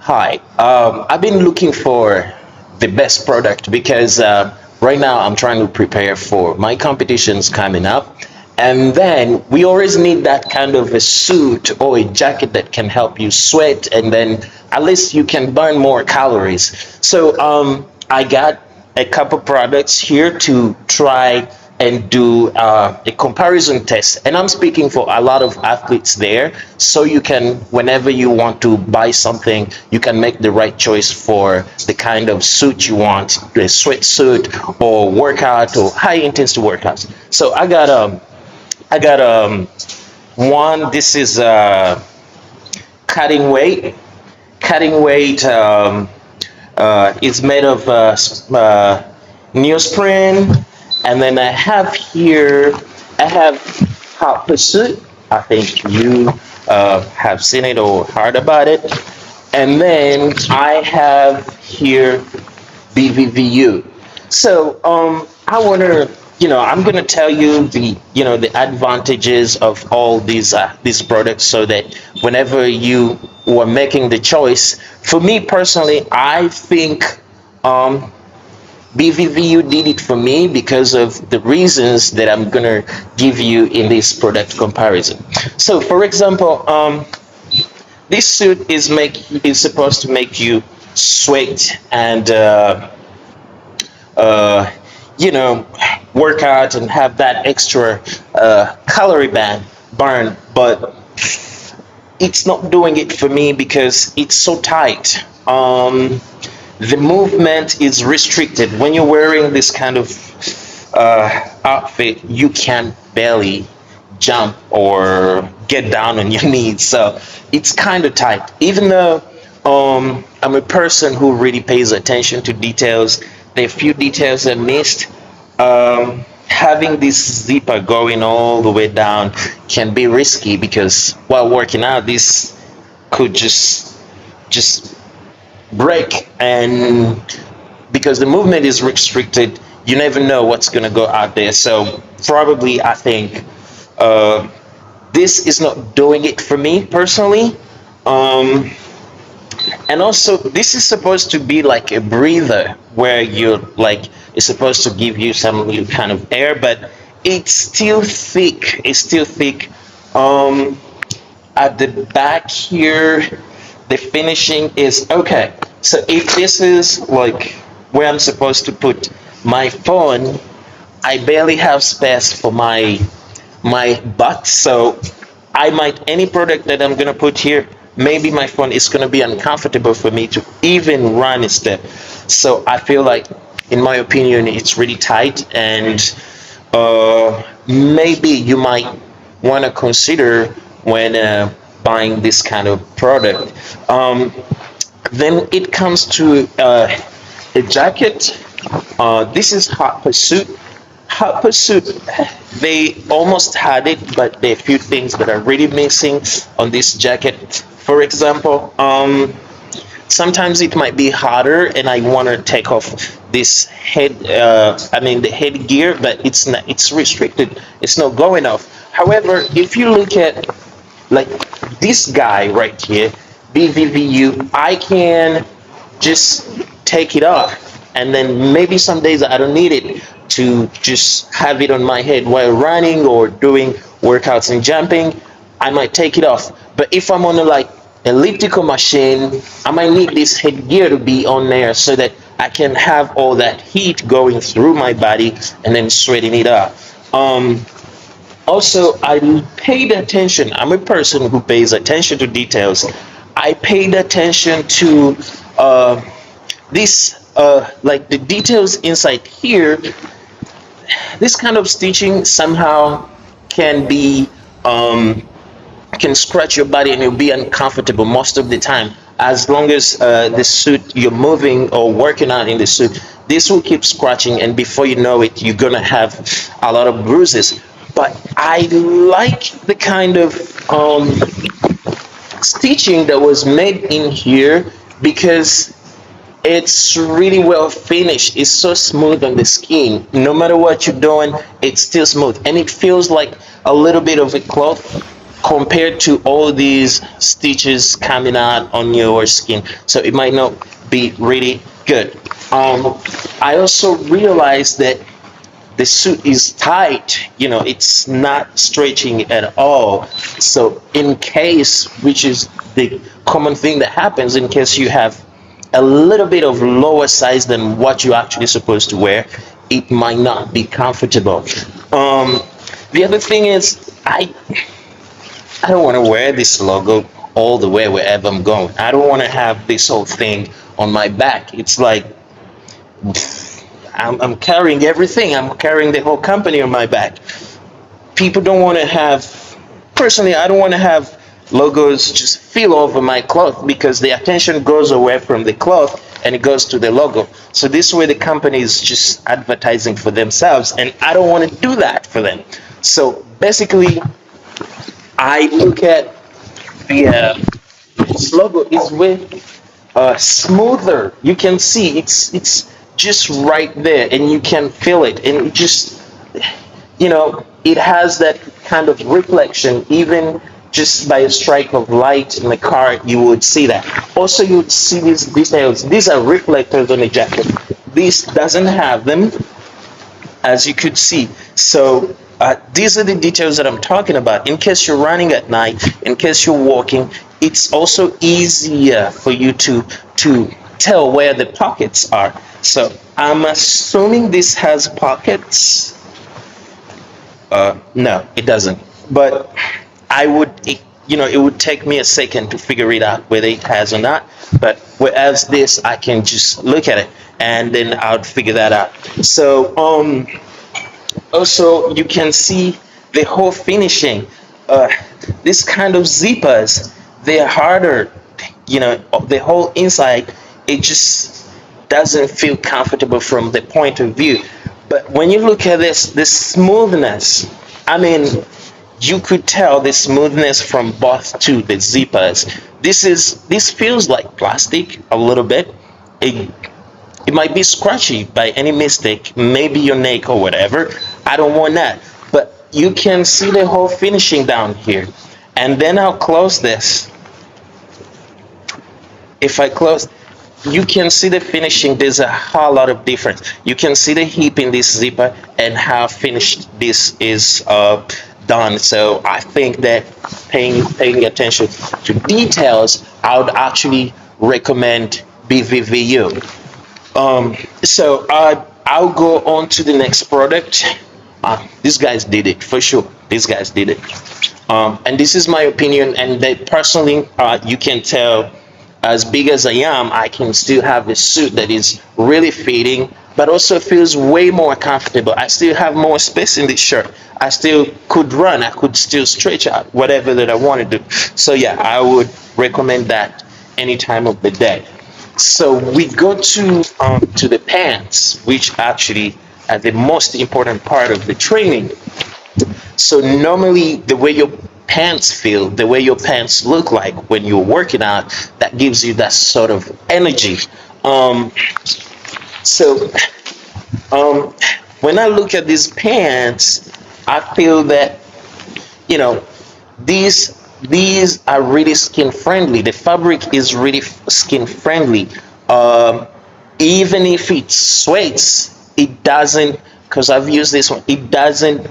Hi. I've been looking for the best product because right now I'm trying to prepare for my competitions coming up. And then we always need that kind of a suit or a jacket that can help you sweat, and then at least you can burn more calories. So I got a couple products here to try and do a comparison test. And I'm speaking for a lot of athletes there. So you can, whenever you want to buy something, you can make the right choice for the kind of suit you want, the sweatsuit or workout or high intensity workouts. So I got one. This is cutting weight. Cutting weight is made of neoprene, and then I have Hotsuit. I think you have seen it or heard about it. And then I have here Bvvu. So I want to, I'm going to tell you the advantages of all these products, so that whenever you were making the choice, for me personally, I think um, BVVU did it for me because of the reasons that I'm gonna give you in this product comparison. So, for example, this suit is supposed to make you sweat and uh, you know work out and have that extra calorie burn, but it's not doing it for me because it's so tight. The movement is restricted. When you're wearing this kind of outfit, you can barely jump or get down on your knees. So it's kind of tight. Even though I'm a person who really pays attention to details, there are a few details I missed. Having this zipper going all the way down can be risky because while working out, this could just break, and because the movement is restricted, you never know what's going to go out there. So probably I think uh, this is not doing it for me personally. um, and also this is supposed to be like a breather where you're like, it's supposed to give you some new kind of air, but it's still thick. um, at the back here, the finishing is okay. So if this is like where I'm supposed to put my phone, I barely have space for my butt. So I might, any product that I'm gonna put here, maybe my phone is gonna be uncomfortable for me to even run a step. So I feel like, in my opinion, it's really tight, and maybe you might want to consider when buying this kind of product. Then it comes to a jacket. This is Hot Pursuit. Hot Pursuit, they almost had it, but there are a few things that are really missing on this jacket. For example, sometimes it might be harder and I want to take off this the headgear, but it's restricted, it's not going off. However, if you look at like this guy right here, BVVU, I can just take it off, and then maybe some days I don't need it to just have it on my head while running or doing workouts and jumping. I might take it off. But if I'm on a like elliptical machine, I might need this headgear to be on there so that I can have all that heat going through my body and then sweating it out. Also, I paid attention. I'm a person who pays attention to details. I paid attention to this, like the details inside here. This kind of stitching somehow can be can scratch your body and you'll be uncomfortable most of the time. As long as the suit, you're moving or working out in the suit, this will keep scratching, and before you know it, you're gonna have a lot of bruises. But I like the kind of stitching that was made in here because it's really well finished. It's so smooth on the skin. No matter what you're doing, it's still smooth, and it feels like a little bit of a cloth. compared to all these stitches coming out on your skin. So it might not be really good. I also realized that the suit is tight, it's not stretching at all. So in case, which is the common thing that happens, in case you have a little bit of lower size than what you're actually supposed to wear, it might not be comfortable. The other thing is, I don't want to wear this logo all the way wherever I'm going. I don't want to have this whole thing on my back. It's like I'm carrying everything. I'm carrying the whole company on my back. People don't want to have, personally, I don't want to have logos just fill over my cloth, because the attention goes away from the cloth and it goes to the logo. So this way the company is just advertising for themselves, and I don't want to do that for them. So basically, I look at this logo is way smoother. You can see it's just right there, and you can feel it, and it just, it has that kind of reflection. Even just by a strike of light in the car, you would see that. Also, you would see these details. These are reflectors on the jacket. This doesn't have them, as you could see. So these are the details that I'm talking about. In case you're running at night, in case you're walking, it's also easier for you to tell where the pockets are. So I'm assuming this has pockets. No, it doesn't. But it would take me a second to figure it out whether it has or not. But whereas this, I can just look at it and then I'll figure that out. So also, you can see the whole finishing. This kind of zippers, they're harder. The whole inside, it just doesn't feel comfortable from the point of view. But when you look at the smoothness, I mean, you could tell the smoothness from both to the zippers. This feels like plastic a little bit. It might be scratchy by any mistake, maybe your neck or whatever. I don't want that. But you can see the whole finishing down here. And then I'll close this. If I close, you can see the finishing. There's a whole lot of difference. You can see the hip in this zipper and how finished this is done. So I think that paying attention to details, I would actually recommend Bvvu. So I'll go on to the next product. These guys did it for sure. These guys did it. And this is my opinion. And that personally, you can tell, as big as I am, I can still have a suit that is really fitting, but also feels way more comfortable. I still have more space in this shirt. I still could run. I could still stretch out, whatever that I want to do. So yeah, I would recommend that any time of the day. So we go to the pants, which actually are the most important part of the training. So normally the way your pants feel, the way your pants look like when you're working out, that gives you that sort of energy. So when I look at these pants, I feel that these are really skin friendly. The fabric is really skin friendly. Even if it sweats, it doesn't, because I've used this one, it doesn't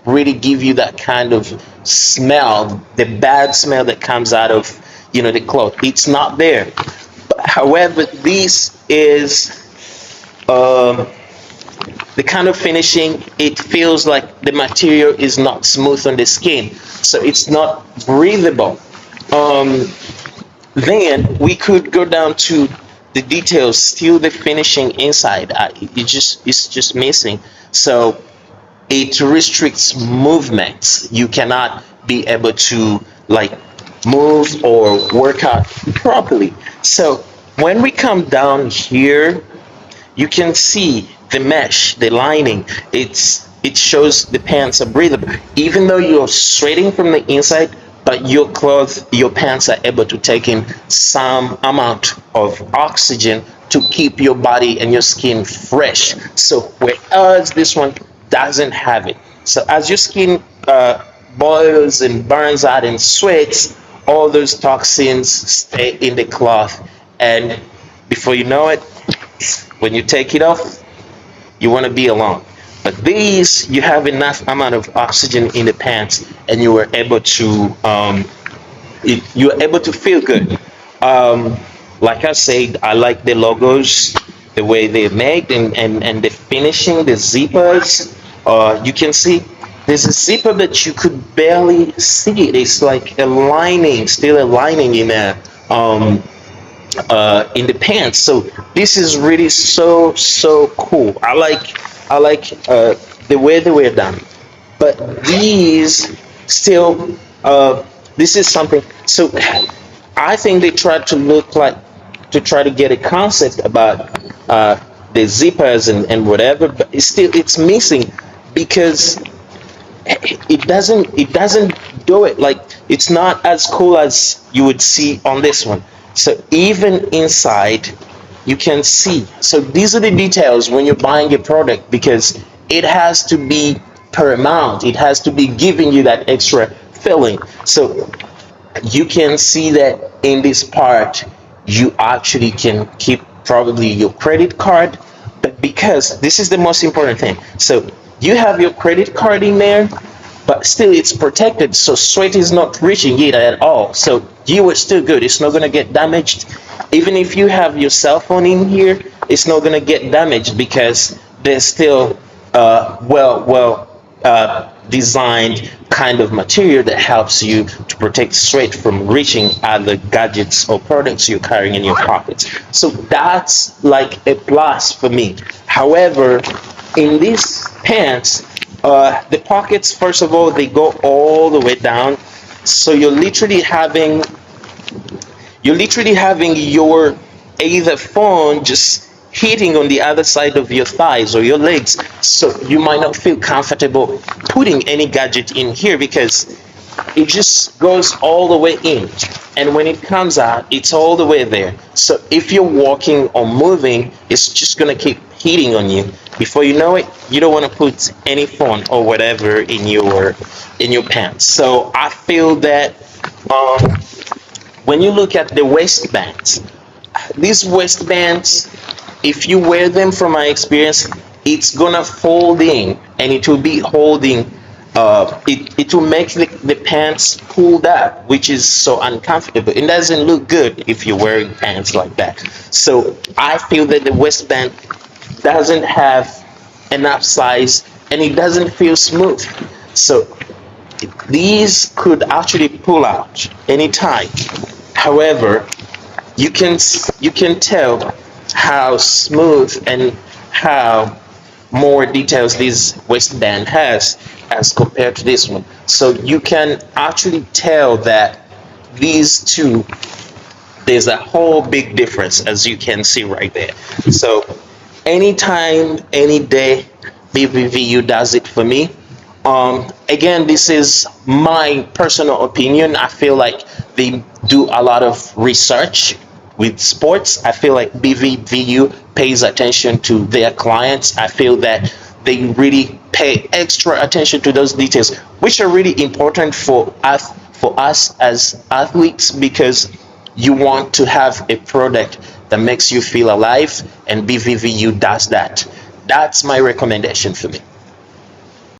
really give you that kind of smell, the bad smell that comes out of the cloth. It's not there. However, this is the kind of finishing, it feels like the material is not smooth on the skin, so it's not breathable. Then we could go down to the details, still the finishing inside. It's just missing. So it restricts movements. You cannot be able to move or work out properly. So when we come down here, you can see the mesh, the lining. It shows the pants are breathable, even though you're sweating from the inside, but your pants are able to take in some amount of oxygen to keep your body and your skin fresh. So whereas this one doesn't have it. So as your skin boils and burns out and sweats, all those toxins stay in the cloth, and before you know it, when you take it off, you want to be alone. But these, you have enough amount of oxygen in the pants, and you were able to you're able to feel good. Um, like I said, I like the logos, the way they're made, and the finishing, the zippers. You can see there's a zipper that you could barely see it. It's like a lining, still a lining in the pants. So this is really so cool. I like the way they were done. But these still, this is something. So I think they tried to look like, to try to get a concept about the zippers and whatever, but it's missing, because it doesn't do it like, it's not as cool as you would see on this one. So even inside you can see, so these are the details when you're buying a product, because it has to be paramount, it has to be giving you that extra feeling. So you can see that in this part you actually can keep probably your credit card, but because this is the most important thing, so you have your credit card in there, but still it's protected, so sweat is not reaching it at all, so you are still good, it's not going to get damaged. Even if you have your cell phone in here, it's not going to get damaged, because there's still designed kind of material that helps you to protect sweat from reaching other gadgets or products you're carrying in your pockets. So that's like a plus for me. However, in these pants, the pockets, first of all, they go all the way down, so you're literally having your either phone just hitting on the other side of your thighs or your legs, so you might not feel comfortable putting any gadget in here, because it just goes all the way in, and when it comes out, it's all the way there. So if you're walking or moving, it's just going to keep hitting on you. Before you know it, you don't want to put any phone or whatever in your pants. So I feel that when you look at the waistbands, these waistbands, if you wear them, from my experience, it's gonna fold in, and it will be holding, it will make the pants pulled up, which is so uncomfortable. It doesn't look good if you're wearing pants like that. So I feel that the waistband doesn't have enough size, and it doesn't feel smooth. So these could actually pull out anytime. However, you can tell how smooth and how more details this waistband has as compared to this one. So you can actually tell that these two, there's a whole big difference, as you can see right there. So anytime, any day, Bvvu does it for me. Again, this is my personal opinion. I feel like they do a lot of research with sports. I feel like Bvvu pays attention to their clients. I feel that they really pay extra attention to those details, which are really important for us as athletes, because you want to have a product that makes you feel alive, and Bvvu does that. That's my recommendation for me.